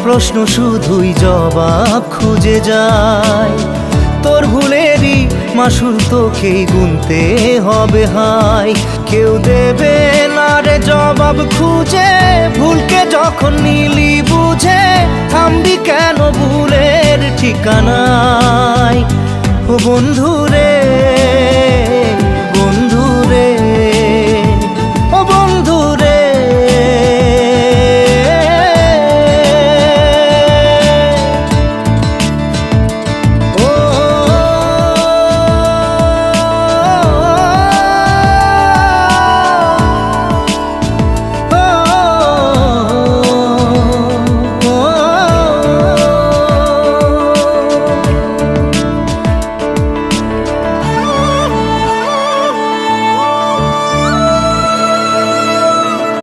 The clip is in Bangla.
প্রশ্ন শুধুই জবাব খুঁজে যায়। তোর ভুলেরই মাসুল তোকেই গুনতে হবে হায়। কেউ দেবে না রে জবাব খুঁজে, ভুলকে যখন নিলি বুঝে থামবি কেন ভুলের ঠিকানায়। ও বন্ধু রে